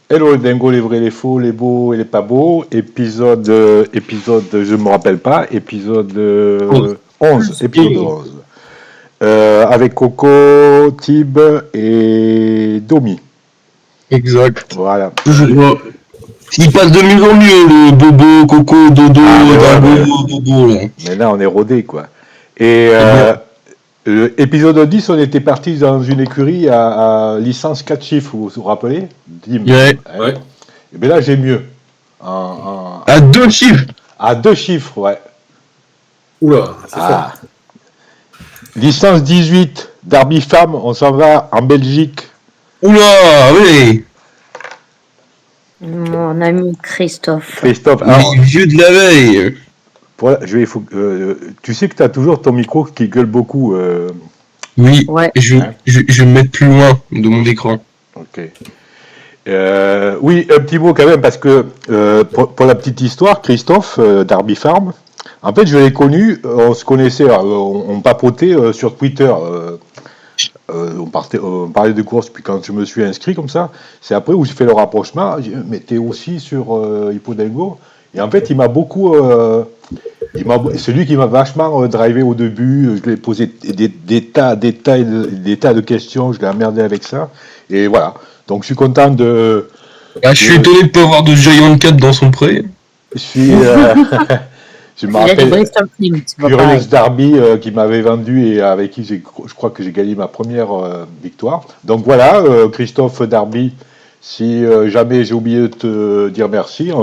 Hello les dingos, les vrais, les faux, les beaux et les pas beaux. Épisode, je me rappelle pas, épisode 11. Épisode 11. Avec Coco, Tib et Domi. Exact. Voilà. Il passe de mieux en mieux, le Bobo, Coco, Dodo, Dingo, Bobo, là. Mais là, on est rodé, quoi. Et épisode 10, on était parti dans une écurie à licence 4 chiffres, vous vous rappelez? Ouais. Et bien là, j'ai mieux. À 2 chiffres. À 2 chiffres, ouais. Oula, c'est fort. Licence 18, Derby Femme, on s'en va en Belgique. Oula, oui. Mon ami Christophe. Alors, Les vieux de la veille. tu sais que tu as toujours ton micro qui gueule beaucoup. Oui, Ouais. je vais me mettre plus loin de mon écran. Ok. Oui, un petit mot quand même, parce que pour la petite histoire, Christophe, Derby Farm, en fait, je l'ai connu, on se connaissait, on papotait sur Twitter. On parlait de course, puis quand je me suis inscrit comme ça, c'est après où j'ai fait le rapprochement. Mais t'es aussi sur Hippodelgo. Et en fait, il m'a beaucoup. C'est lui qui m'a vachement drivé au début. Je lui ai posé des tas de questions. Je l'ai emmerdé avec ça. Et voilà. Donc, je suis content de. Je suis étonné de ne pas avoir de Giant 4 dans son pré. Je suis. Je me Il a rappelle des Bristol Team, c'est pas Furious pareil. Derby qui m'avait vendu et avec qui je crois que j'ai gagné ma première victoire. Donc voilà, Christophe Derby, si jamais j'ai oublié de te dire merci,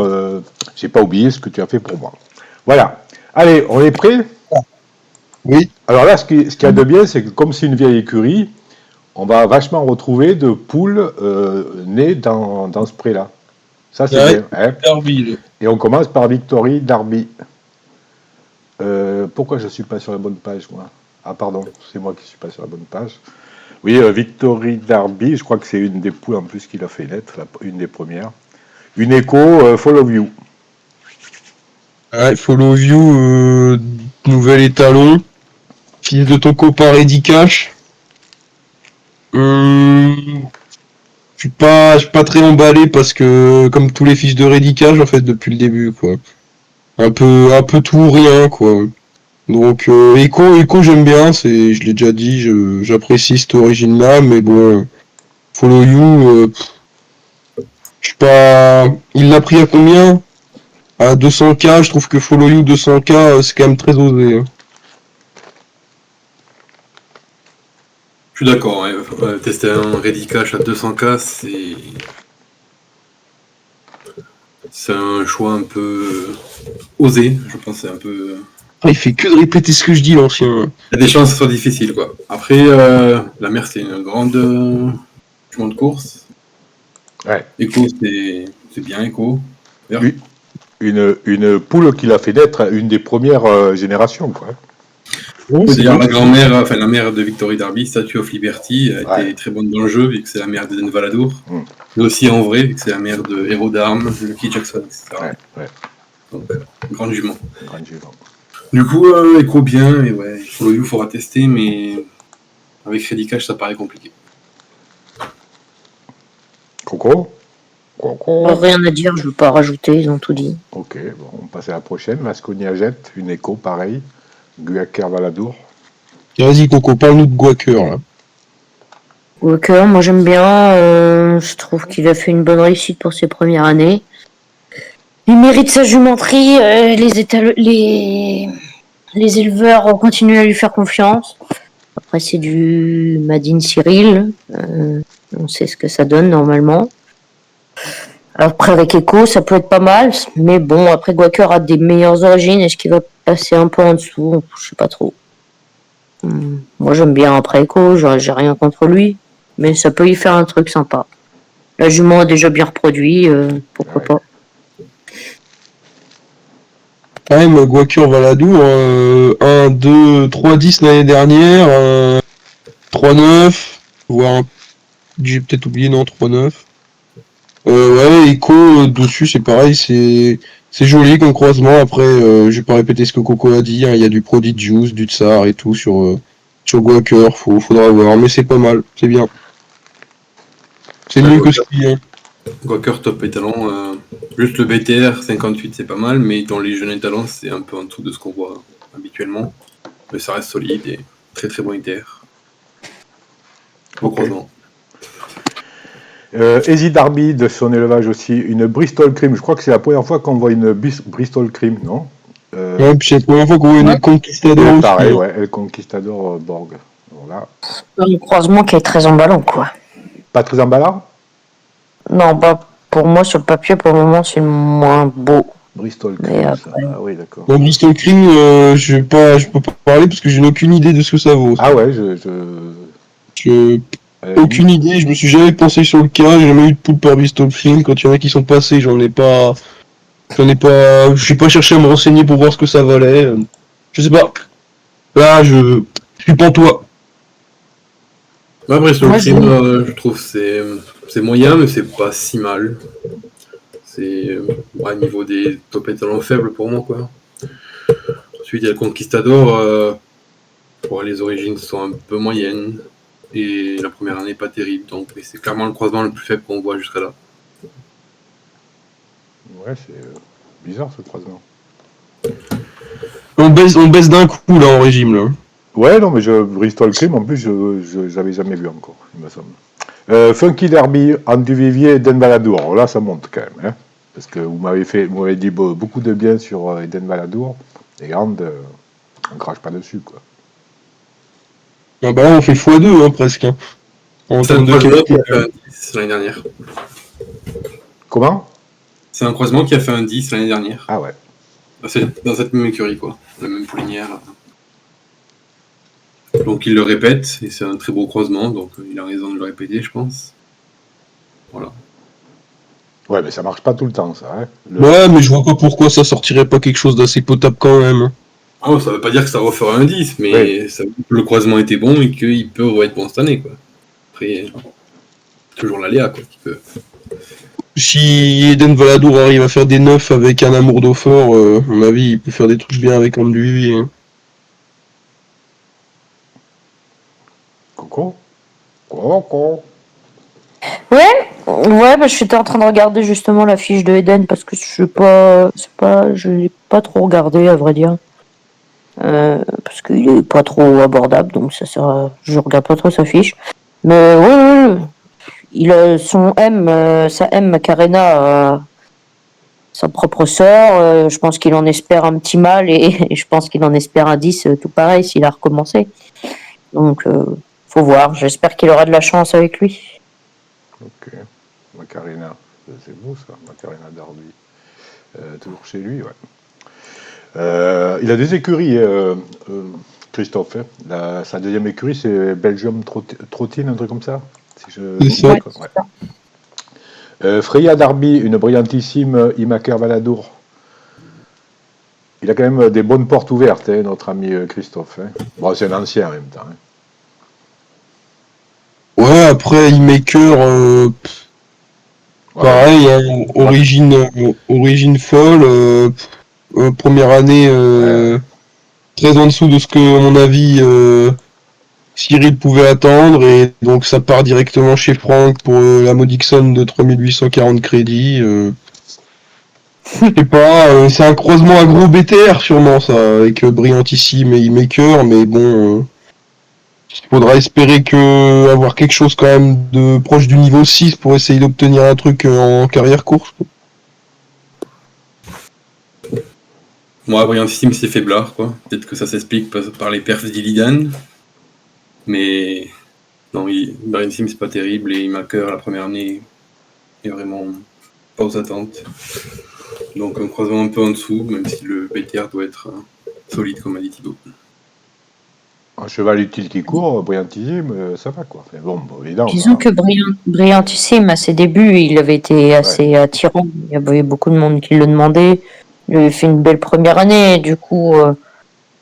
j'ai pas oublié ce que tu as fait pour moi. Voilà. Allez, on est prêt? Oui. Alors là, ce qu'il y a de bien, c'est que comme c'est une vieille écurie, on va vachement retrouver de poules nées dans ce pré-là. Ça, c'est bien. Hein, Derby. et on commence par Victory Derby. Pourquoi je ne suis pas sur la bonne page, moi? Ah, pardon, c'est moi qui ne suis pas sur la bonne page. Oui, Victory Derby, je crois que c'est une des poules en plus qu'il a fait naître, une des premières. Une écho, Follow You. Ouais, Follow You, nouvel étalon. Fils de ton copain Reddy Cash. Je suis pas très emballé parce que, comme tous les fils de Reddy Cash, en fait, depuis le début, quoi. Un peu tout ou rien, quoi. Donc, Echo, j'aime bien, je l'ai déjà dit, j'apprécie cette origine-là, mais bon, Follow You, je sais pas, il l'a pris à combien? À 200K, je trouve que Follow You 200K, c'est quand même très osé. Hein. Je suis d'accord, hein. Tester un Ready Cash à 200K, c'est un choix un peu osé, je pense, c'est un peu... Ah, il fait que de répéter ce que je dis, l'ancien. Il y a des chances que ce soit difficile, quoi. Après, la mer, c'est une grande chemin de course. Ouais. Echo, c'est bien, Echo. Oui. Une poule qu'il a fait naître, une des premières générations, quoi. Oui, d'ailleurs, la mère de Victory Derby, Statue of Liberty, a été très bonne dans le jeu, vu que c'est la mère d'Eden Valadour. Mais aussi en vrai, vu que c'est la mère de Héros d'Armes, Lucky Jackson, etc. Ouais. Donc, grande jument. Grande jument. Du coup, Echo bien, et ouais, Follow You, faudra tester, mais avec Ready Cash, ça paraît compliqué. Coco? Rien à dire, je ne veux pas rajouter, ils ont tout dit. Ok, bon, on passe à la prochaine. Masconia Jet, une écho, pareil. Guaker Valadour. Vas-y, Coco, parle-nous de Guaker, là. Walker, moi j'aime bien, je trouve qu'il a fait une bonne réussite pour ses premières années. Il mérite sa jumenterie, les éleveurs continuent à lui faire confiance. Après c'est du Madine Cyril, on sait ce que ça donne normalement. Après avec Echo, ça peut être pas mal, mais bon, après Guaker a des meilleures origines, est-ce qu'il va passer un peu en dessous? Je sais pas trop. Moi j'aime bien après Echo, j'ai rien contre lui, mais ça peut y faire un truc sympa. La jument a déjà bien reproduit, pourquoi pas. Quand même, Guaker Valadour, 1, 2, 3, 10 l'année dernière, 3, 9, voire j'ai peut-être oublié, non, 3, 9. Ouais, Echo, dessus, c'est pareil, c'est joli comme croisement. Après, je vais pas répéter ce que Coco a dit, hein, il y a du Prodigious, du Tsar et tout sur Guaker, faudra voir, mais c'est pas mal, c'est bien. C'est mieux que ce qu'il y a. Quaker top étalon, juste le BTR 58 c'est pas mal, mais dans les jeunes étalons c'est un peu en dessous de ce qu'on voit habituellement. Mais ça reste solide et très très bon ITR. Au croisement. Easy Darby de son élevage aussi, une Bristol Cream. Je crois que c'est la première fois qu'on voit une Bristol Cream, non Ouais, puis c'est la première fois qu'on voit une Conquistador aussi. Pareil, ouais, El Conquistador Borg. Voilà. Un croisement qui est très emballant, quoi. Pas très emballant? Non, bah, pour moi, sur le papier, pour le moment, c'est le moins beau. Bristol Mais Cream, après... ça. Ah oui, d'accord. Bon, Bristol Cream, je peux pas parler parce que je n'ai aucune idée de ce que ça vaut. Ah ouais, Aucune idée, je me suis jamais pensé sur le cas, j'ai jamais eu de poule par Bristol Cream. Quand il y en a qui sont passés, je suis pas cherché à me renseigner pour voir ce que ça valait. Je sais pas. Là, je suis pantois. Ouais, Bristol Cream, je trouve c'est moyen, mais c'est pas si mal. C'est au niveau des top étalons faibles pour moi, quoi. Ensuite, il y a le Conquistador. Les origines sont un peu moyennes. Et la première année pas terrible, donc c'est clairement le croisement le plus faible qu'on voit jusqu'à là. Ouais, c'est bizarre ce croisement. On baisse d'un coup là en régime là. Ouais, non, mais Bristol Cream, en plus, je l'avais jamais vu encore, il me semble. Funky Derby, Andy Vivier et Den Valadour. Alors là, ça monte quand même, hein, parce que vous m'avez dit beaucoup de bien sur Eden Valadour. Et on crache pas dessus, quoi. Ah bah là, on fait x2 hein, presque. Hein. En C'est un croisement qui a fait un 10 l'année dernière. Comment? C'est un croisement qui a fait un 10 l'année dernière. Ah ouais. Dans cette même écurie, quoi. La même poulinière. Donc il le répète, et c'est un très beau croisement, donc il a raison de le répéter, je pense. Voilà. Ouais, mais ça marche pas tout le temps, ça. Hein. Ouais, mais je vois pas pourquoi ça sortirait pas quelque chose d'assez potable quand même. Ah, ça veut pas dire que ça refera un 10, mais oui. Le croisement était bon et qu'il peut être bon cette année, quoi. Après, toujours l'aléa, quoi. Si Eden Valadour arrive à faire des 9 avec un amour d'eau fort, à mon avis, il peut faire des trucs bien avec Anduvi. Hein. Coco. Ouais, bah, je suis en train de regarder justement la fiche de Eden parce que je l'ai pas trop regardé à vrai dire. Parce qu'il est pas trop abordable, donc je regarde pas trop sa fiche. Mais ouais, il a son sa M Macarena, sa propre sœur. Je pense qu'il en espère un petit mal et je pense qu'il en espère un 10 tout pareil s'il a recommencé. Donc faut voir. J'espère qu'il aura de la chance avec lui. Ok. Macarena, c'est beau ça, Macarena Darby. Toujours chez lui, ouais. Il a des écuries, Christophe. Hein. Sa deuxième écurie, c'est Belgium Trottin, un truc comme ça. Si ça. Ouais. Freya Darby, une brillantissime Imaker Valadour. Il a quand même des bonnes portes ouvertes, hein, notre ami Christophe. Hein. Bon, c'est un ancien en même temps. Hein. Ouais, après, E-Maker, pareil, hein, origine folle. Première année, très en dessous de ce que, à mon avis, Cyril pouvait attendre. Et donc, ça part directement chez Franck pour la modique somme de 3840 crédits. Je sais pas, c'est un croisement agro BTR sûrement, ça, avec Brillantissime et E-Maker, mais bon... Il faudra espérer avoir quelque chose quand même de proche du niveau 6 pour essayer d'obtenir un truc en carrière course. Moi, Brillantissime, c'est faiblard, quoi. Peut-être que ça s'explique par les perfs d'Illidan. Mais non, Brillantissime, c'est pas terrible. Et Imaker, la première année, est vraiment pas aux attentes. Donc un croisement un peu en dessous, même si le BTR doit être solide, comme a dit Thibaut. Un cheval utile qui court, brillantissime, ça va quoi. Enfin, bon, évidemment. Disons que Brillantissime, à ses débuts, il avait été assez attirant. Il y avait beaucoup de monde qui le demandait. Il avait fait une belle première année. Du coup, je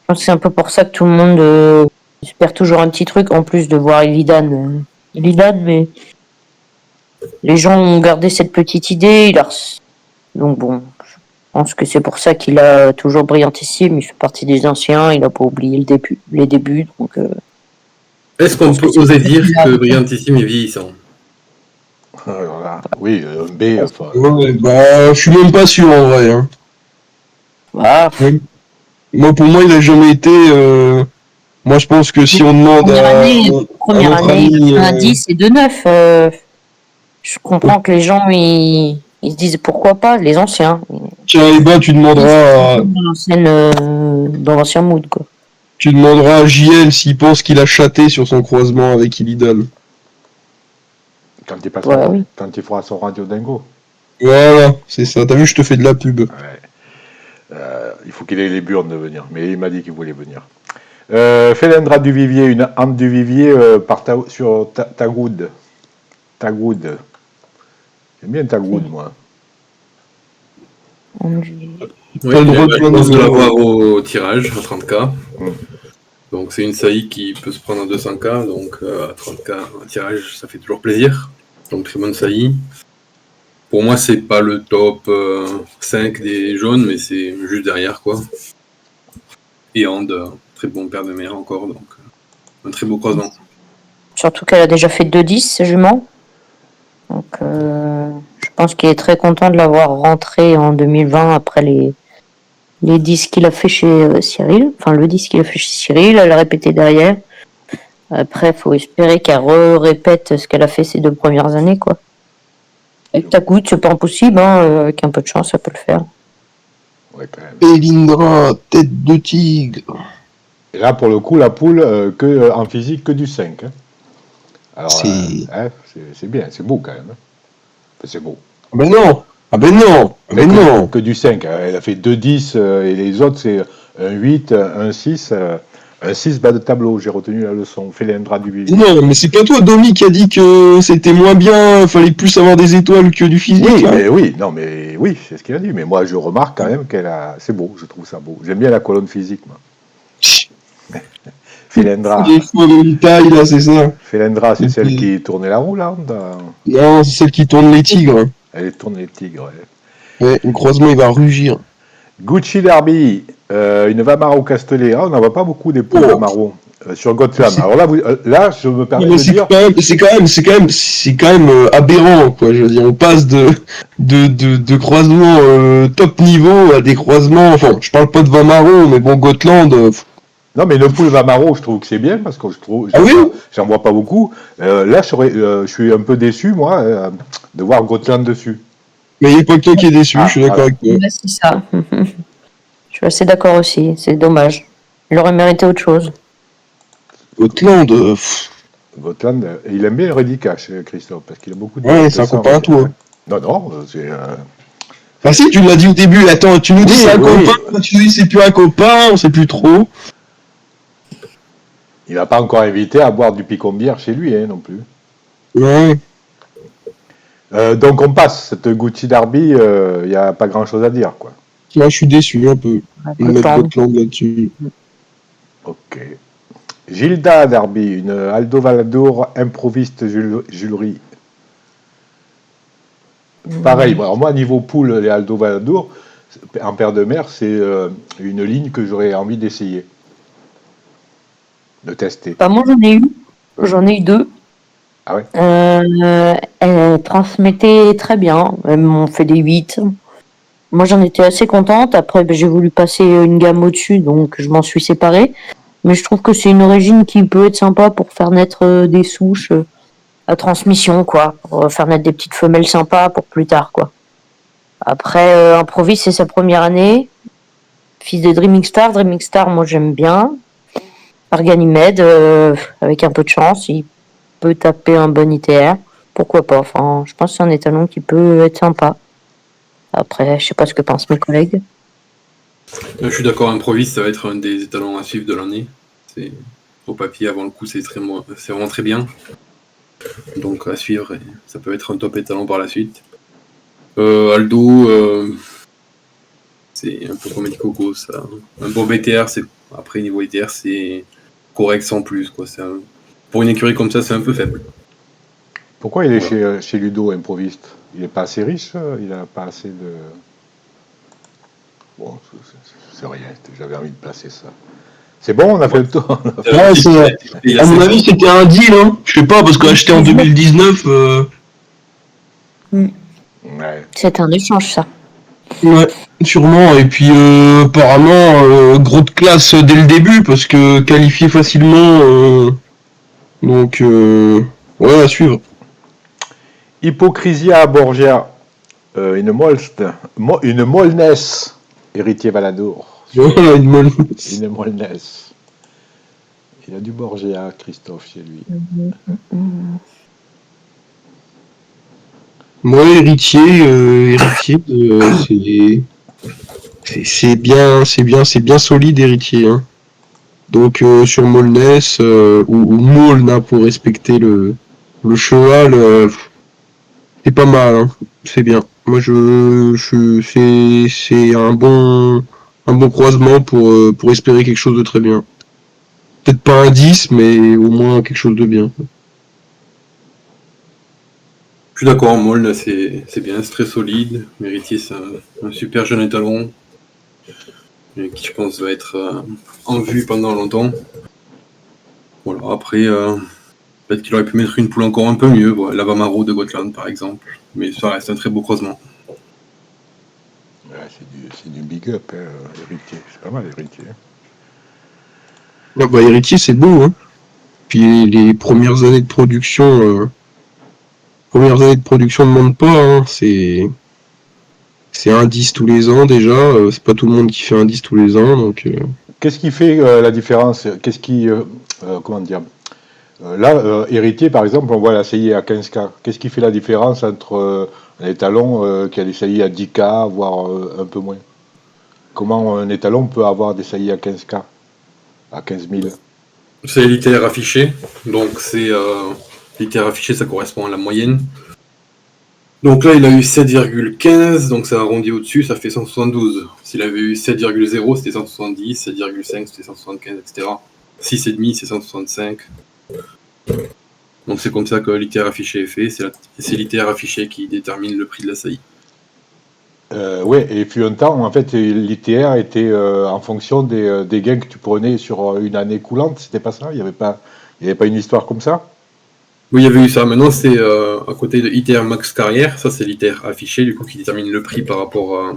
pense que c'est un peu pour ça que tout le monde espère toujours un petit truc, en plus de voir Illidan, mais les gens ont gardé cette petite idée. Donc bon, je pense que c'est pour ça qu'il a toujours Brillantissime. Il fait partie des anciens. Il n'a pas oublié les débuts. Donc, est-ce qu'on peut oser dire que Brillantissime est vieillissant? Voilà. Oui, un B, enfin. Ouais, bah, je suis même pas sûr en vrai. Hein. Ah, Ouais. Moi, pour moi, il a jamais été. Moi, je pense que si on demande à première notre année, il ami. a fait un 10 et 2,9. Je comprends que les gens, ils se disent pourquoi pas, les anciens. Tiens, eh ben, Dans l'ancien mood, quoi. tu demanderas à JL s'il pense qu'il a chaté sur son croisement avec Illidan. Ouais, oui. Quand il fera son radio dingo. Voilà, c'est ça. T'as vu, je te fais de la pub. Ouais. Il faut qu'il ait les burnes de venir, mais il m'a dit qu'il voulait venir. Felendra du Vivier, une Ante du Vivier sur Tagoud. Tagoud. J'aime bien Tagoud, moi. Oui, T'as le j'ai droit la de chance de prendre- l'avoir au tirage à 30K. Mm. Donc c'est une saillie qui peut se prendre à 200K, donc à 30K, un tirage, ça fait toujours plaisir. Donc très bonne saillie. Pour moi, c'est pas le top 5 des jaunes, mais c'est juste derrière, quoi. Et Ande, très bon père de mère encore, donc un très beau croisement. Surtout qu'elle a déjà fait 2,10, ce jument. Donc, je pense qu'il est très content de l'avoir rentré en 2020 après les 10 qu'il a fait chez Cyril. Enfin, le 10 qu'il a fait chez Cyril, elle a répété derrière. Après, il faut espérer qu'elle répète ce qu'elle a fait ces 2 premières années, quoi. Avec ta goutte, c'est pas impossible, hein. Avec un peu de chance, ça peut le faire. Ouais, quand même. Elindra, tête de tigre. Et là, pour le coup, la poule, en physique, que du 5. Hein. Alors, c'est bien, c'est beau quand même. Hein. Enfin, c'est beau. Ah ben non. Ah ben non. Ah ben non. Que du 5. Hein. Elle a fait 2-10 et les autres, c'est un 8, un 6. Un 6 bas de tableau, j'ai retenu la leçon. Felendra du Vivier. Non, mais c'est pas toi, Domi, qui a dit que c'était moins bien, fallait plus avoir des étoiles que du physique. Oui, hein. mais oui, non, mais oui, c'est ce qu'il a dit. Mais moi, je remarque quand même qu'elle a. C'est beau, je trouve ça beau. J'aime bien la colonne physique, moi. Felendra. Des fois de taille, là, c'est ça. Felendra, c'est celle qui tournait la roue, là. Non, c'est celle qui tourne les tigres. Elle tourne les tigres. Ouais. Ouais, le croisement, il va rugir. Gucci Derby, une Vamaro Castellet. Ah, on n'en voit pas beaucoup des poules Vamaro sur Gotland. Alors là, je me permets de dire. C'est quand même aberrant, quoi. Je veux dire, on passe de croisements top niveau à des croisements. Enfin, je parle pas de Vamaro, mais bon, Gotland. Non, mais une poule Vamaro, je trouve que c'est bien parce que je trouve. Ah oui. J'en vois pas beaucoup. Là, je suis un peu déçu, moi, de voir Gotland dessus. Mais il n'y a pas que toi qui est déçu, Ah, je suis d'accord avec toi. Ouais, c'est ça. Je suis assez d'accord aussi. C'est dommage. Il aurait mérité autre chose. Gotland. Gotland, il aime bien le Redicache, Christophe, parce qu'il a beaucoup de. Ouais, de c'est un sang, copain à toi. Non, non, c'est. Ah si, tu l'as dit au début. Attends, tu nous dis Oui, c'est un oui. copain, tu nous dis c'est plus un copain, on sait plus trop. Il n'a pas encore invité à boire du picombière chez lui, hein, non plus. Ouais. Donc on passe, cette Gucci Derby, il n'y a pas grand chose à dire, quoi. Là, je suis déçu un peu. On met Gotland. Gotland là-dessus. Ok. Gilda Derby, une Aldo Valadour improviste Julerie. Pareil, alors moi, niveau poule, les Aldo Valadour, en paire de mer, c'est une ligne que j'aurais envie d'essayer. De tester. Bah, moi, j'en ai eu 2. Ah ouais. Elles transmettaient très bien. Elles m'ont fait des 8. Moi, j'en étais assez contente. Après, j'ai voulu passer une gamme au-dessus, donc je m'en suis séparée. Mais je trouve que c'est une origine qui peut être sympa pour faire naître des souches à transmission, quoi. Pour faire naître des petites femelles sympas pour plus tard, quoi. Après, Improvis, c'est sa première année. Fils de Dreaming Star. Dreaming Star, moi, j'aime bien. Par Ganymède, avec un peu de chance, il peut taper un bon ITR. Pourquoi pas? Enfin, je pense que c'est un étalon qui peut être sympa. Après, je sais pas ce que pensent mes collègues. Je suis d'accord, Improvise, ça va être un des étalons à suivre de l'année. Au papier, avant le coup, c'est vraiment très bien. Donc à suivre, et ça peut être un top étalon par la suite. Aldo, c'est un peu comme Eddie Coco, ça. Un bon BTR, après niveau ITR, c'est correct sans plus, quoi. Pour une écurie comme ça, c'est un peu faible. Pourquoi il est chez Ludo improviste? Il n'est pas assez riche, il n'a pas assez de. Bon, c'est rien, j'avais envie de placer ça. C'est bon, on a fait le tour. Ouais, à mon avis, c'était un deal, hein. Je sais pas, parce que acheté en 2019. Ouais. C'est un échange, ça. Ouais, sûrement. Et puis apparemment, gros de classe dès le début, parce que qualifié facilement. Donc, ouais, à suivre. Hypocrisia Borgia, une Molnesse, héritier Valadour. Voilà, une molle. Une Molnesse. Il a du Borgia, Christophe, chez lui. Moi, héritier, c'est bien solide, héritier. Hein. Donc, sur Molness, ou Molna pour respecter le cheval, c'est pas mal, hein. C'est bien. Moi, c'est un bon croisement pour espérer quelque chose de très bien. Peut-être pas un 10, mais au moins quelque chose de bien. Je suis d'accord, Moln, c'est bien, c'est très solide. Méritier, c'est un super jeune étalon qui, je pense, va être en vue pendant longtemps. Voilà, après, peut-être qu'il aurait pu mettre une poule encore un peu mieux. Voilà, l'Avamaro de Gotland, par exemple. Mais ça reste un très beau croisement. Ouais, c'est du big up, hein, héritier. C'est pas mal, héritier. Ah bah, héritier, c'est beau, hein. Puis les premières années de production, ne demandent pas, hein. C'est un 10 tous les ans déjà. C'est pas tout le monde qui fait un 10 tous les ans, donc. Qu'est-ce qui fait la différence? Qu'est-ce qui. Comment dire? Là, héritier, par exemple, on voit la CI à 15K. Qu'est-ce qui fait la différence entre un étalon qui a des CI à 10K, voire un peu moins? Comment un étalon peut avoir des CI à 15K, à 15 000? C'est l'ITR affiché. Donc, l'ITR affiché, ça correspond à la moyenne. Donc là, il a eu 7,15, donc ça arrondit au-dessus, ça fait 172. S'il avait eu 7,0, c'était 170, 7,5, c'était 175, etc. 6,5, c'est 165. Donc c'est comme ça que l'ITR affiché est fait. C'est l'ITR affiché qui détermine le prix de la saillie. Ouais, et puis un temps, en fait, l'ITR était en fonction des gains que tu prenais sur une année coulante, c'était pas ça? Il n'y avait pas une histoire comme ça? Oui, il y avait eu ça. Maintenant, c'est à côté de ITR Max Carrière. Ça, c'est l'ITR affiché, du coup, qui détermine le prix par rapport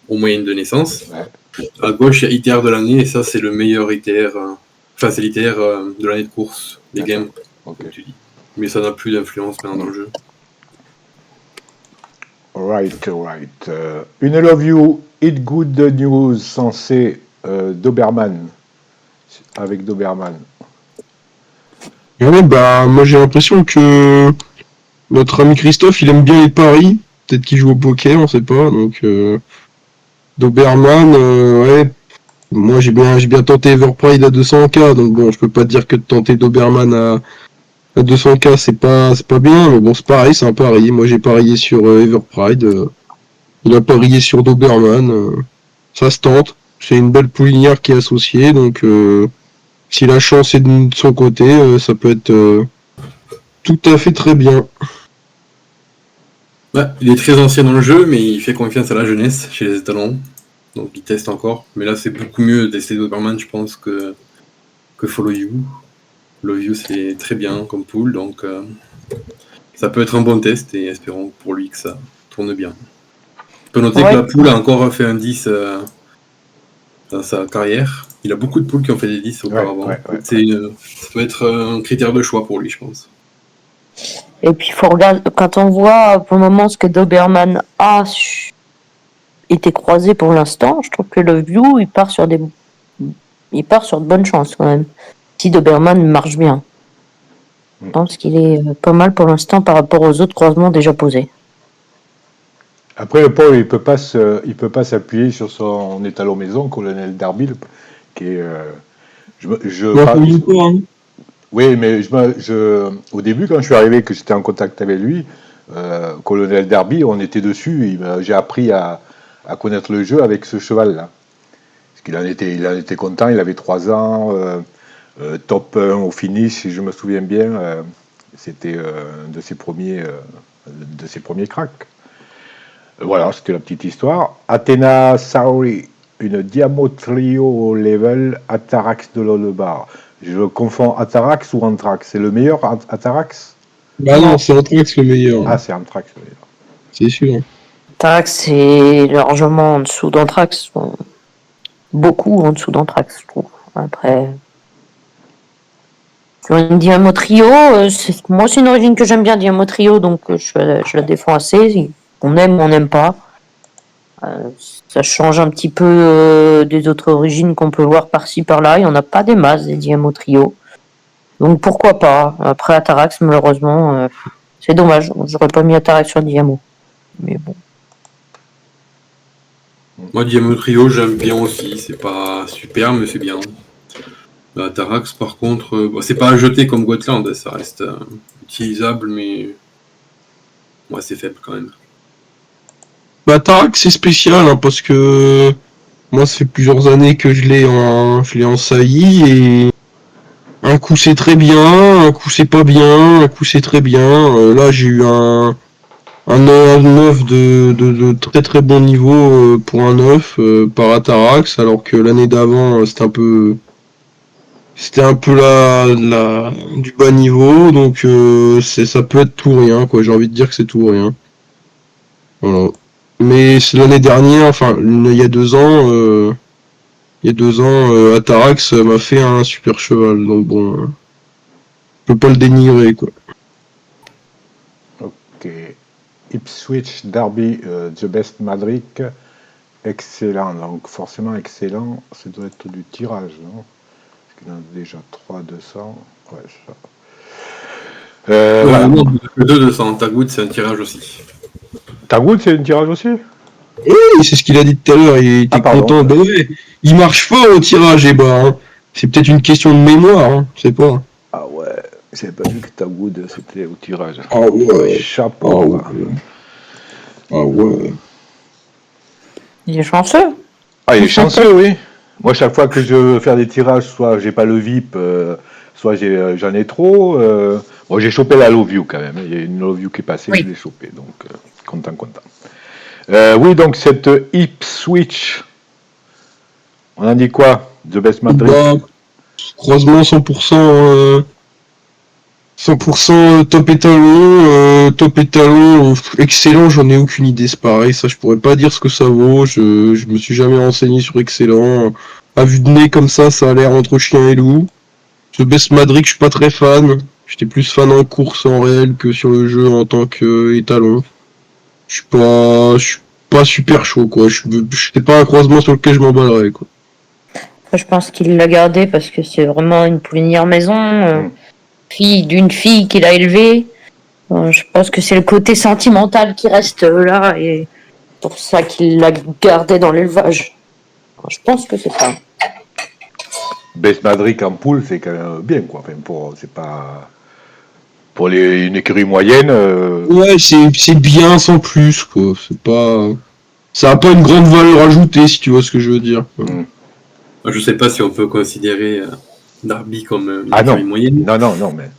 aux moyennes de naissance. Ouais. À gauche, il y a ITR de l'année, et ça, c'est le meilleur ITR. Enfin, c'est l'ITR de l'année de course, des gains, Ok. comme tu dis. Mais ça n'a plus d'influence maintenant dans le jeu. Right. Une Love You, It Good News censé Doberman, avec Doberman. Ouais, bah, moi j'ai l'impression que notre ami Christophe, il aime bien les paris. Peut-être qu'il joue au poker, on sait pas. Donc, Doberman, ouais. Moi j'ai bien tenté Everpride à 200K. Donc bon, je peux pas dire que de tenter Doberman à 200K, c'est pas bien. Mais bon, c'est pareil, c'est un pari. Moi j'ai parié sur Everpride. Il a parié sur Doberman. Ça se tente. C'est une belle poulinière qui est associée. Donc, si la chance est de son côté, ça peut être tout à fait très bien. Ouais, il est très ancien dans le jeu, mais il fait confiance à la jeunesse chez les étalons. Donc il teste encore. Mais là, c'est beaucoup mieux de tester Doberman, je pense, que Follow You. Follow You, c'est très bien comme pool, donc ça peut être un bon test et espérons pour lui que ça tourne bien. On peut noter que la poule a encore fait un 10 dans sa carrière. Il a beaucoup de poules qui ont fait des 10 auparavant. Ouais. Ça doit être un critère de choix pour lui, je pense. Et puis, il faut regarder, quand on voit pour le moment ce que Doberman a été croisé pour l'instant, je trouve que le View, il part sur de bonnes chances quand même. Si Doberman marche bien. Je pense qu'il est pas mal pour l'instant par rapport aux autres croisements déjà posés. Après, Paul, il peut pas s'appuyer sur son étalon maison, Colonel Darby, qui est. Oui, mais au début, quand je suis arrivé, que j'étais en contact avec lui, Colonel Derby, on était dessus. J'ai appris à connaître le jeu avec ce cheval-là. Parce il en était content, il avait 3 ans, top 1 au finish, si je me souviens bien. C'était un de ses premiers cracks. Voilà, c'était la petite histoire. Athena Saori, une Diamotrio level Atarax de l'Ollebar. Je confonds Atarax ou Anthrax. C'est le meilleur Atarax? Bah non, c'est Anthrax le meilleur. Ah, c'est Anthrax le meilleur. c'est sûr. Tarax, c'est largement en dessous d'Anthrax. Bon, beaucoup en dessous d'Anthrax, je trouve. Après, sur une Diamo Trio, moi, c'est une origine que j'aime bien, Diamo Trio, donc je la défends assez. On aime, on n'aime pas. Ça change un petit peu des autres origines qu'on peut voir par-ci, par-là. Il n'y en a pas des masses, des Diamo Trio. Donc pourquoi pas. Après, Atarax, malheureusement, c'est dommage. J'aurais pas mis Atarax sur Diamo. Mais bon. Moi, Diamo Trio, j'aime bien aussi. C'est pas super, mais c'est bien. Tarax, par contre, c'est pas à jeter comme Gotland, ça reste utilisable, mais ouais, c'est faible quand même. Bah, Tarax, c'est spécial, hein, parce que moi, ça fait plusieurs années que je l'ai en saillie, et un coup c'est très bien, un coup c'est pas bien, un coup c'est très bien. Là, j'ai eu un 9 de très très bon niveau pour un 9 par Atarax, alors que l'année d'avant, c'était un peu du bas niveau, donc ça peut être tout ou rien, quoi. J'ai envie de dire que c'est tout ou rien. Voilà. Mais c'est l'année dernière, enfin, il y a 2 ans, Atarax m'a fait un super cheval, donc bon, je peux pas le dénigrer, quoi. Ok. Ipswich Derby, The Best Madrid, excellent. Donc forcément excellent, ça doit être du tirage, non? Parce qu'il y en a déjà 3-200. Ouais, ça. Voilà. Non, le 200, Tagout, c'est un tirage aussi. Tagout, c'est un tirage aussi? Oui, c'est ce qu'il a dit tout à l'heure, il était pardon. content. Ben ouais, il marche fort au tirage, et bah, hein. C'est peut-être une question de mémoire, hein, je sais pas. Ah ouais, j'avais pas vu que Tagout c'était au tirage. Ah ouais. Chapeau. Ah ouais. Ah ouais. Il est chanceux. Ah, il est chanceux, oui. Moi, chaque fois que je veux faire des tirages, soit j'ai pas le VIP, soit j'en ai trop. Bon, j'ai chopé la low view quand même. Il y a une low view qui est passée, Oui. je l'ai chopé. Donc, content. Oui, donc cette Ipswich, on en dit quoi? The Best Madrid? Bah, croisement 100% top étalon, excellent, j'en ai aucune idée, c'est pareil, ça je pourrais pas dire ce que ça vaut, je me suis jamais renseigné sur excellent. À vue de nez comme ça a l'air entre chien et loup. Ce Best Madrid, je suis pas très fan, j'étais plus fan en course en réel que sur le jeu en tant qu'étalon. Je suis pas super chaud, quoi, c'est pas un croisement sur lequel je m'emballerais, quoi. Je pense qu'il l'a gardé parce que c'est vraiment une poulinière maison, fille d'une fille qu'il a élevée. Je pense que c'est le côté sentimental qui reste là et pour ça qu'il l'a gardé dans l'élevage. Je pense que c'est ça. Best Madrid en poule, c'est quand même bien, quoi. Enfin, c'est pas. Pour une écurie moyenne. Ouais, c'est bien sans plus, quoi, c'est pas... Ça a pas une grande valeur ajoutée, si tu vois ce que je veux dire. Je sais pas si on peut considérer Darby comme une Ah non. écurie moyenne. Non, mais.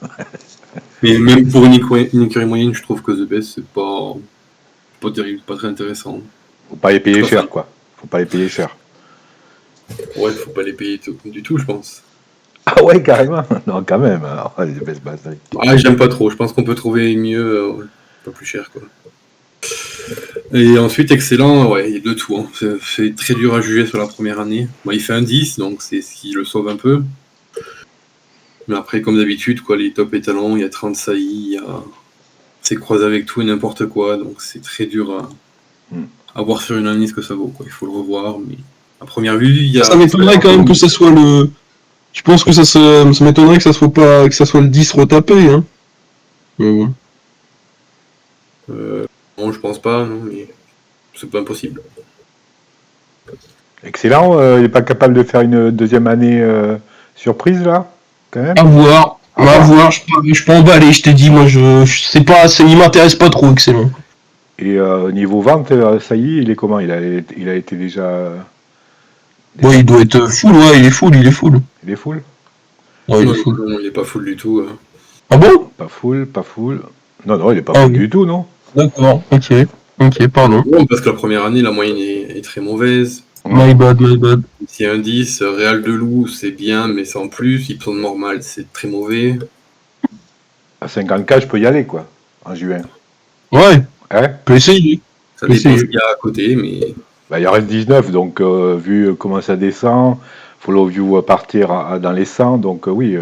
Mais même pour une écurie moyenne, je trouve que The Best, c'est pas terrible, pas très intéressant. Faut pas les payer Pas cher, fan. quoi. Faut pas les payer cher. Ouais, faut pas les payer du tout, je pense. Ah ouais, carrément. Non, quand même. Alors, les Best Madrid. Ah, j'aime pas trop. Je pense qu'on peut trouver mieux, pas plus cher, quoi. Et ensuite, excellent, ouais, il y a de tout. Hein. C'est très dur à juger sur la première année. Il fait un 10, donc c'est ce qui le sauve un peu. Mais après, comme d'habitude, quoi, les top étalons, il y a 30 saillies, c'est croisé avec tout et n'importe quoi, donc c'est très dur à voir sur une année ce que ça vaut, quoi. Il faut le revoir, mais à première vue, il y a... Ça m'étonnerait quand même que ça soit le... Je pense que ça m'étonnerait que ça soit pas... que ça soit le 10 retapé, hein. Mais bon. Non, je pense pas, non, mais c'est pas impossible. Excellent. Il n'est pas capable de faire une deuxième année surprise, là, quand même. À voir. À voir, je suis pas emballé, je t'ai dit, moi, je sais pas, il m'intéresse pas trop, excellent. Et niveau vente, ça y est, il est comment? Il a été déjà. Ouais, il doit être full, ouais, il est full. Il est full? Ouais, il Non, est full. non, il est pas full du tout. Ah bon? Pas full. Non, il est pas Ah full oui. du tout, non? D'accord, ok, pardon. Non, parce que la première année, la moyenne est très mauvaise. My bad. Si un 10, Real de Loup, c'est bien, mais sans plus. Ipson normal, c'est très mauvais. À 50K, je peux y aller, quoi, en juin. Ouais, Hein? Peut essayer. Ça Mais dépend c'est- ce qu'il y a à côté, mais Bah, il en reste 19, donc vu comment ça descend, follow view partir dans les 100, donc oui,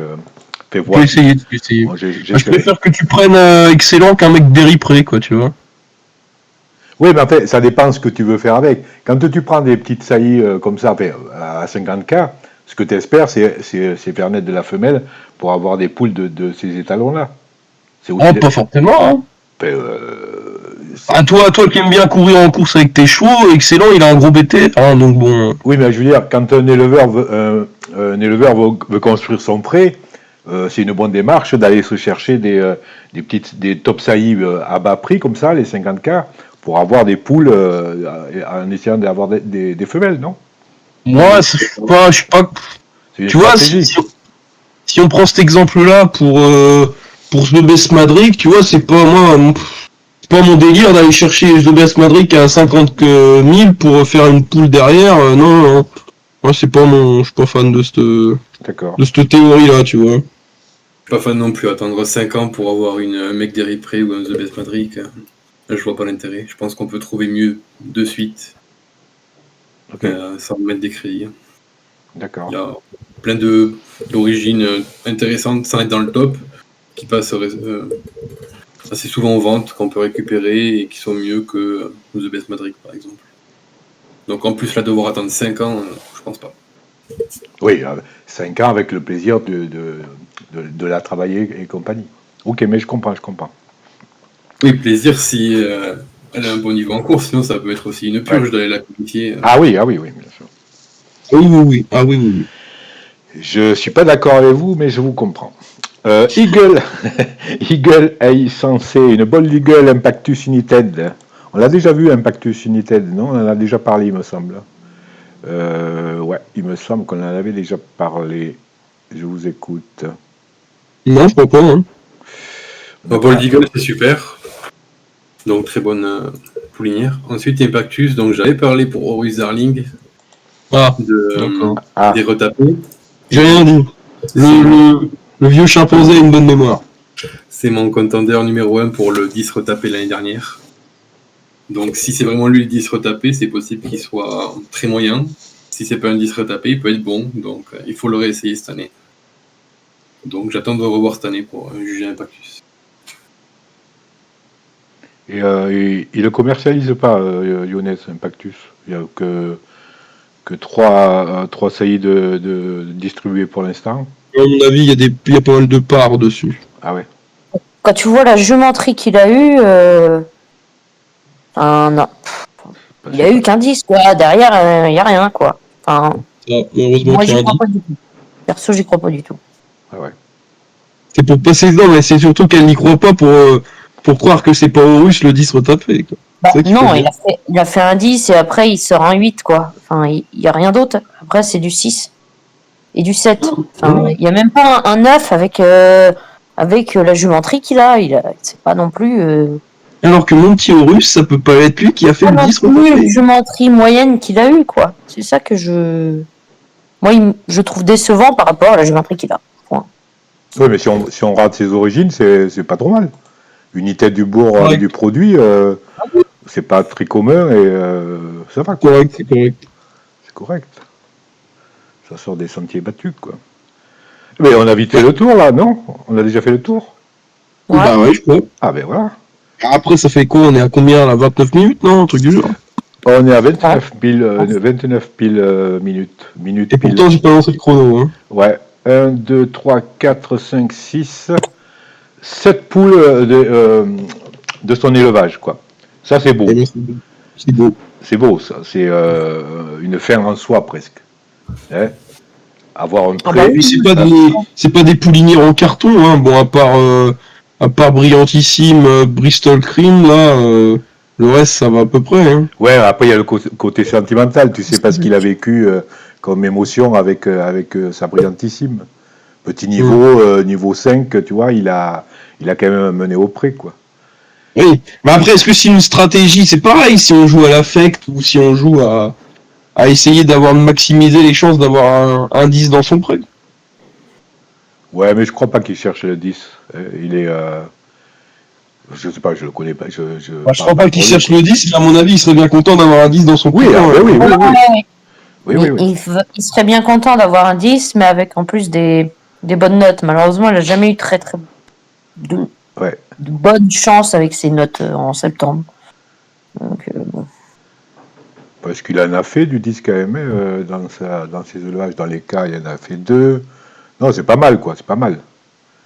fais Tu peux voir. essayer, tu peux essayer. Moi, Moi, je j'essaierai. préfère que tu prennes excellent qu'un mec déripré, quoi, tu vois. Oui, mais en fait, ça dépend ce que tu veux faire avec. Quand tu prends des petites saillies comme ça, enfin, à 50K, ce que tu espères, c'est faire naître de la femelle pour avoir des poules de ces étalons-là. C'est aussi Oh, des- pas forcément, hein. enfin, Toi qui aimes bien courir en course avec tes chevaux, excellent, il a un gros BT. Ah, donc bon. oui, mais je veux dire, quand un éleveur veut construire son pré, c'est une bonne démarche d'aller se chercher des top saillies à bas prix comme ça, les 50K, pour avoir des poules en essayant d'avoir des femelles, non? Moi, je suis pas. C'est une Tu vois, stratégie. si on prend cet exemple-là pour The Best Madrid, tu vois, c'est pas c'est pas mon délire d'aller chercher The Best Madrid à 50 000 pour faire une poule derrière. Non, non. Moi, je suis pas fan D'accord. de cette théorie-là, tu vois. pas fan non plus. Attendre 5 ans pour avoir un mec déripré ou un The Best Madrid, je vois pas l'intérêt. Je pense qu'on peut trouver mieux de suite, Ok. sans mettre des crédits. D'accord. Il y a plein d'origines intéressantes sans être dans le top qui passent assez souvent en vente, qu'on peut récupérer et qui sont mieux que The Best Madrid par exemple. Donc en plus là devoir attendre 5 ans, je pense pas. Oui, 5 ans avec le plaisir de la travailler et compagnie. Ok, mais je comprends. Oui, plaisir si elle a un bon niveau en course, sinon ça peut être aussi une purge d'aller la qualifier. Ah oui, bien sûr. Oui. Ah oui. Je suis pas d'accord avec vous, mais je vous comprends. Eagle, Eagle est censé une bonne Eagle Impactus United. On l'a déjà vu Impactus United, non? On en a déjà parlé, il me semble. Ouais, il me semble qu'on en avait déjà parlé. Je vous écoute. Non, je crois pas, hein. Bold Eagle c'est super, donc très bonne poulinière. Ensuite Impactus, donc j'avais parlé pour Horus Darling Ah, d'accord. des retapés. J'ai rien dit. Le vieux chimpanzé a une bonne mémoire. C'est mon contender numéro 1 pour le 10 retapé l'année dernière. Donc si c'est vraiment lui le 10 retapé, c'est possible qu'il soit très moyen. Si c'est pas un 10 retapé, il peut être bon. Donc il faut le réessayer cette année. Donc j'attends de le revoir cette année pour juger Impactus. Et il ne commercialise pas, Younes Impactus. Il n'y a que trois saillies de distribuées pour l'instant. À mon avis, il y a pas mal de parts dessus. Ah ouais. Quand tu vois la jumenterie qu'il a eue, non. Il a eu qu'un 10, quoi. Derrière, il n'y a rien, quoi. Enfin, Ah, heureusement moi, qu'il y a j'y un crois 10. pas du tout. Perso, j'y crois pas du tout. Ah ouais. C'est pour passer dedans, mais c'est surtout qu'elle n'y croit pas pour croire que c'est pas Horus le 10 retapé, quoi. Bah, C'est ça qui non, fait bien. il a fait un 10 et après, il sort un 8, quoi. Enfin, il n'y a rien d'autre. Après, c'est du 6 et du 7. Enfin, il n'y a même pas un 9 avec la jumenterie qu'il a. C'est pas non plus... Alors que mon petit Horus, ça peut pas être lui qui a fait pas le non 10 plus une retapé. jumenterie moyenne qu'il a eue, quoi. C'est ça que moi, je trouve décevant par rapport à la jumenterie qu'il a. Point. Oui, mais si on rate ses origines, c'est pas trop mal. Unité du bourg Correct. du produit, c'est pas très commun et ça va, quoi. Correct, c'est correct. C'est correct. Ça sort des sentiers battus, quoi. Mais on a vite fait le tour, là, non? On a déjà fait le tour? Ouais. Bah ouais, je crois. Ah ben voilà. Après, ça fait quoi? On est à combien là? 29 minutes, non? Un truc du genre. On est à 29 pile, 29 pile minutes Et pile. pourtant, j'ai pas lancé le chrono, hein. Ouais. 1, 2, 3, 4, 5, 6, 7 poules de son élevage, quoi. Ça, c'est beau. Eh ben, c'est beau. C'est beau. C'est beau, ça. C'est une fin en soi, presque. Hein, avoir un Ah prêt. bah oui. C'est pas des poulinières en carton, hein. Bon, à part Brillantissime, Bristol Cream, là, le reste, ça va à peu près, hein. Ouais, après, il y a le côté sentimental. Tu sais pas ce qu'il a vécu comme émotion avec sa brillantissime. Petit niveau, niveau 5, tu vois, il a quand même mené au pré, quoi. Oui. Mais après, est-ce que c'est une stratégie? C'est pareil si on joue à l'affect ou si on joue à essayer de maximiser les chances d'avoir un 10 dans son prêt. Ouais, mais je crois pas qu'il cherche le 10. Il est. Je sais pas, je le connais pas. Je Je crois pas qu'il cherche le 10, mais à mon avis, il serait bien content d'avoir un 10 dans son Oui, coup. oui. Ouais, Oui. il serait bien content d'avoir un 10, mais avec en plus des bonnes notes. Malheureusement, il n'a jamais eu très de, Ouais. de bonnes chances avec ses notes en septembre. Donc, bon. Parce qu'il en a fait du 10 quand même, dans ses élevages. Dans les cas, il en a fait 2. Non, c'est pas mal, quoi. C'est pas mal.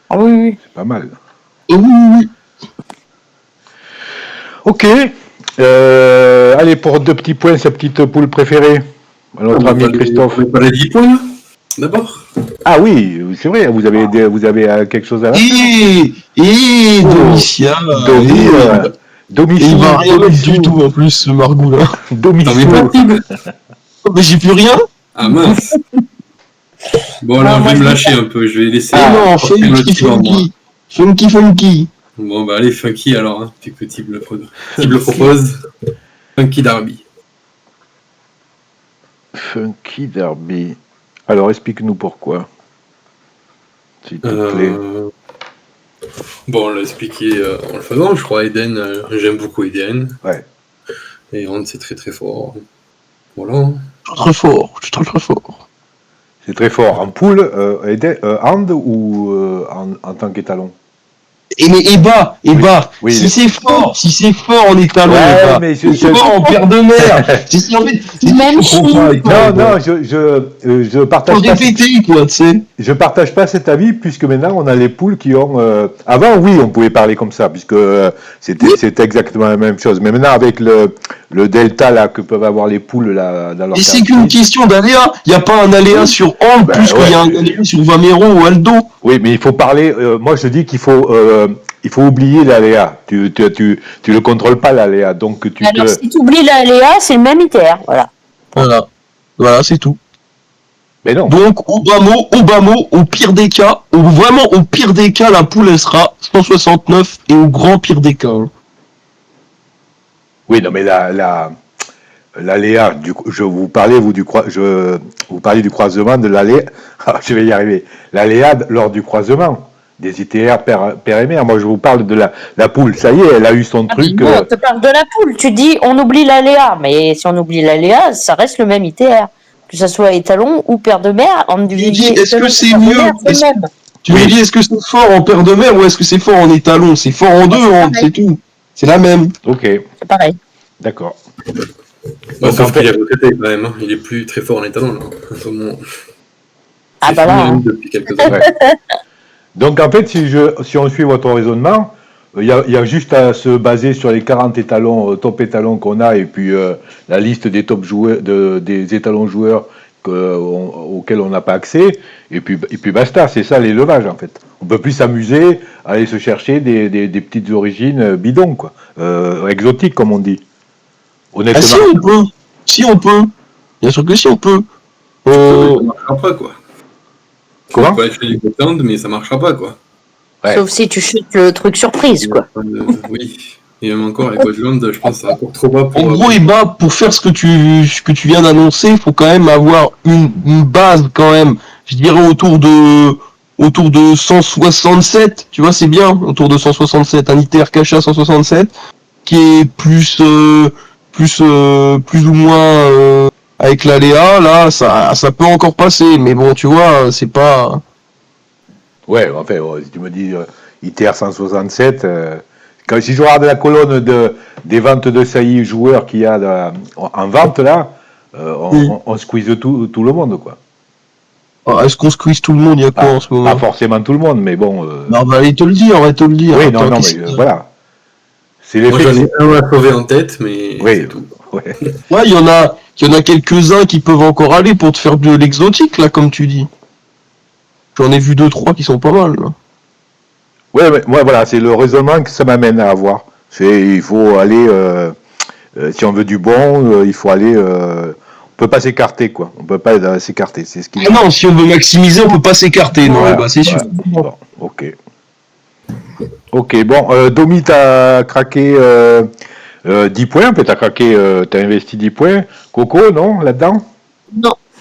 Ah oui. C'est pas mal. Oui. Ok. Allez, pour 2 petits points, sa petite poule préférée. Notre ami Christophe. On met pas les 10 points, là, d'abord. Ah oui, c'est vrai, vous avez quelque chose à la Domitia. Domicile. Il va rien mettre du tout en plus, ce Margou là. T'en mets pas, Tib? Mais j'ai plus rien. Ah mince. Bon, alors, je vais me lâcher un peu. Je vais laisser. Non, Funky. Bon, bah, allez, Funky, alors, hein, puisque Tib le propose. Funky Derby. Funky Derby. Alors, explique-nous pourquoi. S'il te plaît. Bon, on l'a expliqué en le faisant, je crois. Eden, j'aime beaucoup Eden. Ouais. Et Hand, c'est très très fort. Voilà. Très fort, je suis très fort. C'est très fort. En poule, hand ou en tant qu'étalon? Et bas. Oui. Si c'est fort en étalon, Ouais, mais c'est fort en paire de mer. Même Non, je partage pas. Répéter, quoi, tu sais. Je partage pas cet avis puisque maintenant on a les poules qui ont. Avant, oui, on pouvait parler comme ça puisque c'était exactement la même chose. Mais maintenant, avec le delta là que peuvent avoir les poules là dans leur. Et c'est qu'une question d'aléa. Il n'y a pas un aléa sur Hand plus qu'il y a un aléa sur Vamero ou Aldo. Oui, mais il faut parler. Moi, je dis qu'il faut oublier l'aléa. Tu le contrôles pas l'aléa, donc Alors, si tu oublies l'aléa, c'est le même ITR, voilà. Voilà, c'est tout. Mais non. Donc, Obamo, au pire des cas, vraiment au pire des cas, la poule, elle sera 169 et au grand pire des cas. Hein. Oui, non, mais l'aléa, vous parlez du croisement de l'aléa. Je vais y arriver. L'aléa lors du croisement des ITR père et mère. Moi, je vous parle de la poule. Ça y est, elle a eu son truc. Non, on te parle de la poule. Tu dis, on oublie l'aléa. Mais si on oublie l'aléa, ça reste le même ITR. Que ce soit étalon ou paire de mer, en divisé. Est-ce que c'est mieux Tu me dis, est-ce que c'est fort en paire de mer ou est-ce que c'est fort en étalon? C'est fort en deux, c'est tout. C'est la même. Ok. C'est pareil. D'accord. Bon, sauf qu'il est retraité quand même. Hein. Il est plus très fort en étalon, là. En ce moment. Ah bah là. Depuis quelques années. Donc en fait, si on suit votre raisonnement, il y a juste à se baser sur les 40 étalons, top étalons qu'on a, et puis la liste des top joueurs, des étalons joueurs auxquels on n'a pas accès, et puis basta, c'est ça l'élevage en fait. On peut plus s'amuser à aller se chercher des petites origines bidons, quoi, exotiques comme on dit. Honnêtement. Ah, si on peut. Bien sûr que si on peut. Ça marchera pas, quoi. Comment? On peut acheter du Gotland, mais ça marchera pas, quoi. Ouais. Sauf si tu chutes le truc surprise, quoi. Oui. Et même encore, avec Gotland, je pense que c'est encore trop bas pour. En gros, et bah, pour faire ce que tu viens d'annoncer, il faut quand même avoir une base, quand même. Je dirais autour de 167, tu vois, c'est bien, autour de 167, un ITR caché à 167, qui est plus ou moins avec l'aléa, là, ça peut encore passer, mais bon, tu vois, c'est pas... Ouais, enfin, si tu me dis ITR 167, si je regarde la colonne des ventes de saillies joueurs qu'il y a en vente, là, on squeeze tout le monde, quoi. Est-ce qu'on squeeze tout le monde, il y a quoi en ce moment? Pas forcément tout le monde, mais bon... Non, bah, arrête de le dire. Oui, non, mais voilà. C'est Moi, j'en ai un à sauver en tête, mais c'est tout. Ouais, il y en a quelques-uns qui peuvent encore aller pour te faire de l'exotique, là, comme tu dis. J'en ai vu 2-3 qui sont pas mal, là. Ouais, voilà, c'est le raisonnement que ça m'amène à avoir. Il faut aller... si on veut du bon, il faut aller... on peut pas s'écarter, quoi. On peut pas s'écarter, c'est ce qui... Non, si on veut maximiser, on peut pas s'écarter, non, voilà, bah, c'est sûr. Bon, ok, bon, Domi, t'as craqué 10 points, peut-être t'as investi 10 points. Coco, non, là-dedans?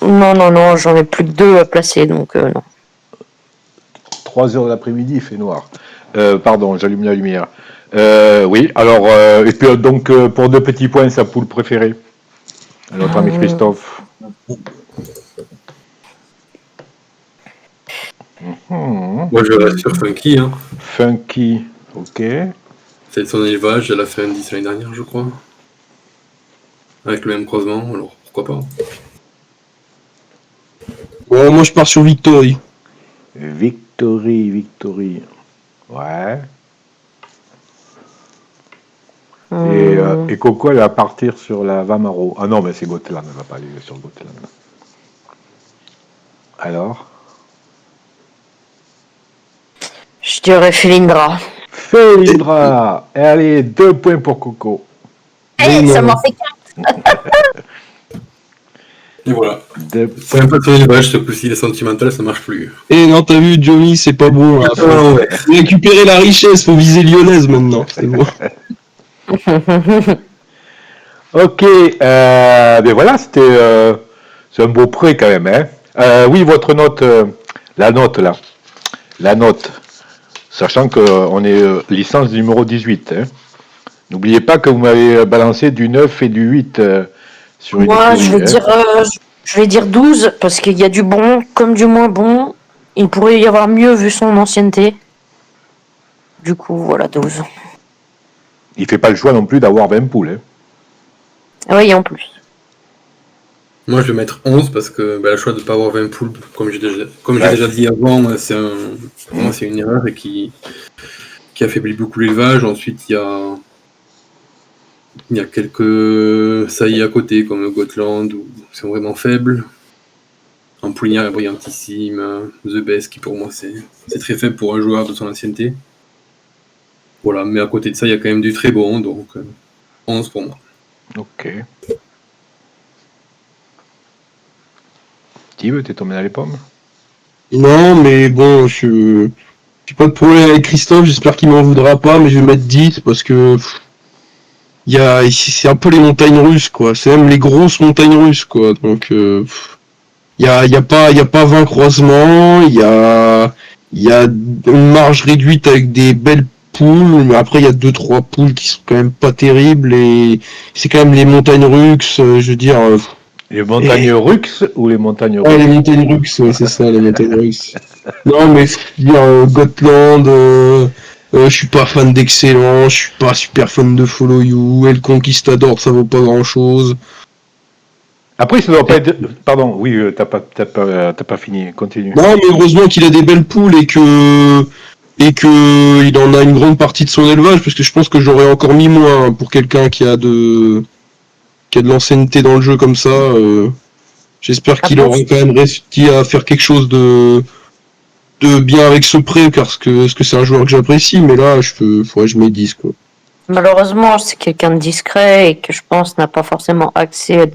Non, j'en ai plus que 2 à placer, donc non. 3 heures de l'après-midi, il fait noir. Pardon, j'allume la lumière. Oui, alors, et puis donc, pour 2 petits points, sa poule préférée. Notre ami Christophe. Moi, je reste sur Funky. Hein. Funky, ok. C'est son élevage, elle a fait un 10 l'année dernière, je crois. Avec le même croisement, alors pourquoi pas. Bon, moi je pars sur Victory. Victory. Ouais. Et Coco, elle va partir sur la Vamaro. Ah non, mais c'est Gotland, elle va pas aller sur Gotland. Alors Je dirais Felindra. Felindra. Et allez, 2 points pour Coco. Ça m'en fait 4. Et voilà. Deux- C'est un peu son élevage, ce coup-ci, les sentimentales, ça marche plus. Eh non, t'as vu, Johnny, c'est pas bon là. Faut ouais. récupérer la richesse, faut viser lyonnaise maintenant. C'est bon. Ok, ben voilà, c'est un beau prêt quand même. Hein. Oui, votre note, la note là, la note, sachant qu'on est licence numéro 18. Hein. N'oubliez pas que vous m'avez balancé du 9 et du 8 sur une Moi, écurie, je vais dire 12 parce qu'il y a du bon comme du moins bon. Il pourrait y avoir mieux vu son ancienneté. Du coup, voilà, 12. Il fait pas le choix non plus d'avoir 20 poules. Hein. Ah oui, en plus. Moi, je vais mettre 11 parce que le choix de ne pas avoir 20 poules, comme j'ai déjà dit avant, pour moi, c'est une erreur et qui affaiblit beaucoup l'élevage. Ensuite, il y a quelques saillies à côté, comme Gotland, où c'est vraiment faible. Ampoulignard est brillantissime. The Best, qui pour moi, c'est très faible pour un joueur de son ancienneté. Voilà, mais à côté de ça, il y a quand même du très bon, donc 11 pour moi. Ok. Steve, t'es tombé dans les pommes? Non, mais bon, j'ai pas de problème avec Christophe, j'espère qu'il m'en voudra pas, mais je vais mettre 10 parce que c'est un peu les montagnes russes, quoi. C'est même les grosses montagnes russes, quoi. Donc, il y a pas 20 croisements, il y a une marge réduite avec des belles poules, mais après il y a 2-3 poules qui sont quand même pas terribles et c'est quand même les montagnes russes, je veux dire. Les montagnes Rux ou les montagnes Ouais, les russes? montagnes russes, ouais, c'est ça, les montagnes russes. Non, mais je veux dire, Gotland, je suis pas fan d'Excellent, je suis pas super fan de Follow You, El Conquistador, ça vaut pas grand chose. Après, ça doit pas être. Pardon, oui, t'as pas fini, continue. Non, mais heureusement qu'il a des belles poules et que il en a une grande partie de son élevage, parce que je pense que j'aurais encore mis moins pour quelqu'un qui a de l'ancienneté dans le jeu comme ça. J'espère qu'il aura quand même réussi à faire quelque chose de bien avec ce prêt, parce que c'est un joueur que j'apprécie, mais là, faudrait que je mets 10, quoi. Malheureusement, c'est quelqu'un de discret et que je pense n'a pas forcément accès à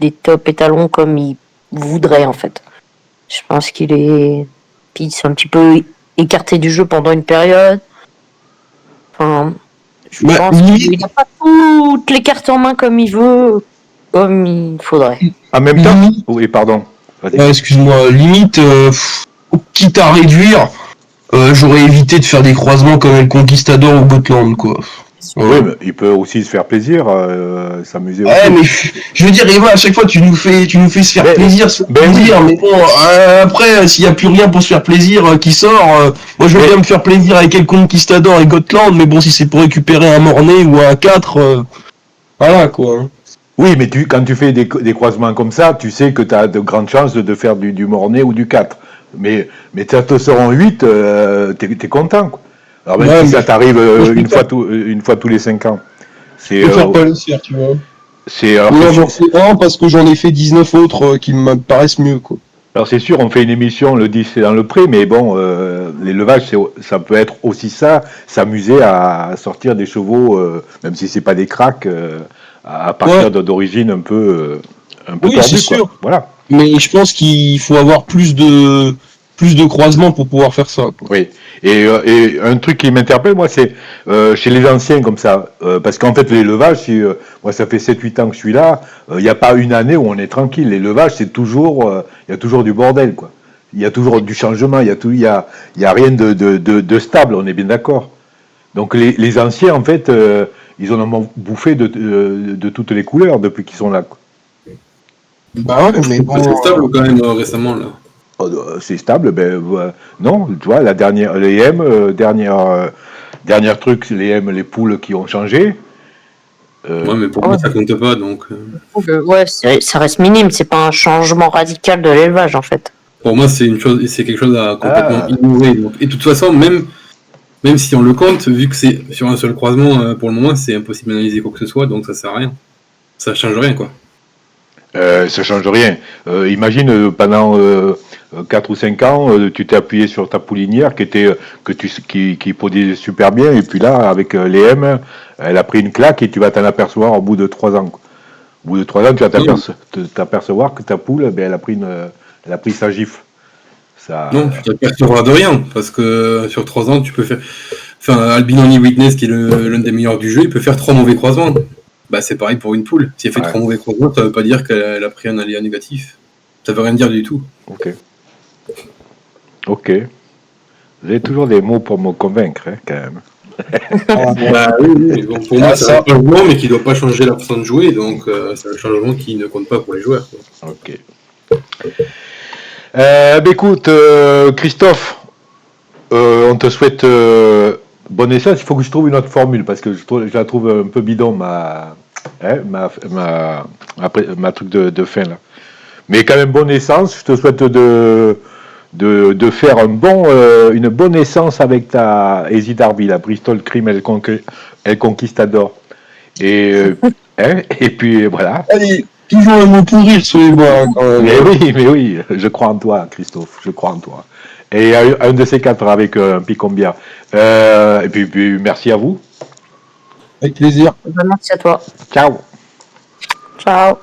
des top étalons comme il voudrait, en fait. Je pense qu'il est... Puis il s'est un petit peu écarté du jeu pendant une période. Enfin, je pense qu'il n'a pas toutes les cartes en main comme il veut, comme il faudrait. En même temps, oui, pardon. Excuse-moi, limite, quitte à réduire, j'aurais évité de faire des croisements comme El Conquistador ou Gotland, quoi. Oui, mais il peut aussi se faire plaisir, s'amuser aussi. Ouais, mais je veux dire, et voilà, à chaque fois tu nous fais se faire plaisir, mais bon, après, s'il n'y a plus rien pour se faire plaisir qui sort, moi je veux bien me faire plaisir avec El Conquistador et Gotland, mais bon, si c'est pour récupérer un Mornay ou un 4, voilà, quoi. Oui, mais quand tu fais des croisements comme ça, tu sais que tu as de grandes chances de faire du Mornay ou du 4. Mais ça te sort en 8, t'es content, quoi. Alors même si ça t'arrive une fois tous les 5 ans. Je préfère pas le faire, tu vois. Alors, j'en fais un parce que j'en ai fait 19 autres qui me paraissent mieux, quoi. Alors c'est sûr, on fait une émission le 10 c'est dans le pré, mais bon, l'élevage, ça peut être aussi ça, s'amuser à sortir des chevaux, même si c'est pas des cracks, à partir d'origine un peu oui, tordue, c'est sûr. Quoi. Voilà. Mais je pense qu'il faut avoir plus de croisements pour pouvoir faire ça, quoi. Oui. Et un truc qui m'interpelle, moi, c'est chez les anciens comme ça. Parce qu'en fait, l'élevage, moi, ça fait 7-8 ans que je suis là, il n'y a pas une année où on est tranquille. L'élevage, c'est toujours, il y a toujours du bordel, quoi. Il y a toujours du changement, il y a rien de stable, on est bien d'accord. Donc les anciens, en fait, ils en ont bouffé de toutes les couleurs depuis qu'ils sont là. Quoi. Bah ouais, mais C'est bon. stable quand même récemment là. C'est stable, non, tu vois, la dernière, les M, dernière truc, les M, les poules qui ont changé. Ouais, mais pour moi ça compte pas donc. Ouais, ça reste minime, c'est pas un changement radical de l'élevage en fait. Pour moi c'est quelque chose à complètement innover. Donc. Et de toute façon, même si on le compte, vu que c'est sur un seul croisement, pour le moment, c'est impossible d'analyser quoi que ce soit, donc ça sert à rien. Ça change rien, quoi. Ça change rien. Imagine pendant 4 ou 5 ans, tu t'es appuyé sur ta poulinière qui produisait super bien, et puis là, avec les M, elle a pris une claque et tu vas t'en apercevoir au bout de 3 ans. Quoi. Au bout de 3 ans, tu vas t'apercevoir que ta poule, elle a pris sa gifle. Ça... Non, tu t'apercevras de rien, parce que sur 3 ans, tu peux faire. Enfin, Albinoni Witness, qui est l'un des meilleurs du jeu, il peut faire 3 mauvais croisements. Bah, c'est pareil pour une poule. Si elle fait 3 mauvais croisements, ça veut pas dire qu'elle a pris un aléa négatif. Ça veut rien dire du tout. Ok. Vous avez toujours des mots pour me convaincre, hein, quand même. Bah oui, mais bon, pour moi, c'est un changement, mais qui ne doit pas changer la façon de jouer, donc c'est un changement qui ne compte pas pour les joueurs. Quoi. Ok. Écoute, Christophe, on te souhaite bonne essai. Il faut que je trouve une autre formule parce que je la trouve un peu bidon ma truc de fin là. Mais quand même bonne essence. Je te souhaite de faire une bonne essence avec ta Easy Darby, la Bristol Cream El Conquistador. Et et puis voilà. Allez, toujours un mot pour rire sur les bois. Mais oui, je crois en toi, Christophe. Je crois en toi. Et un de ces 4 avec un picombière. Et puis merci à vous. Avec plaisir. Merci à toi. Ciao. Ciao.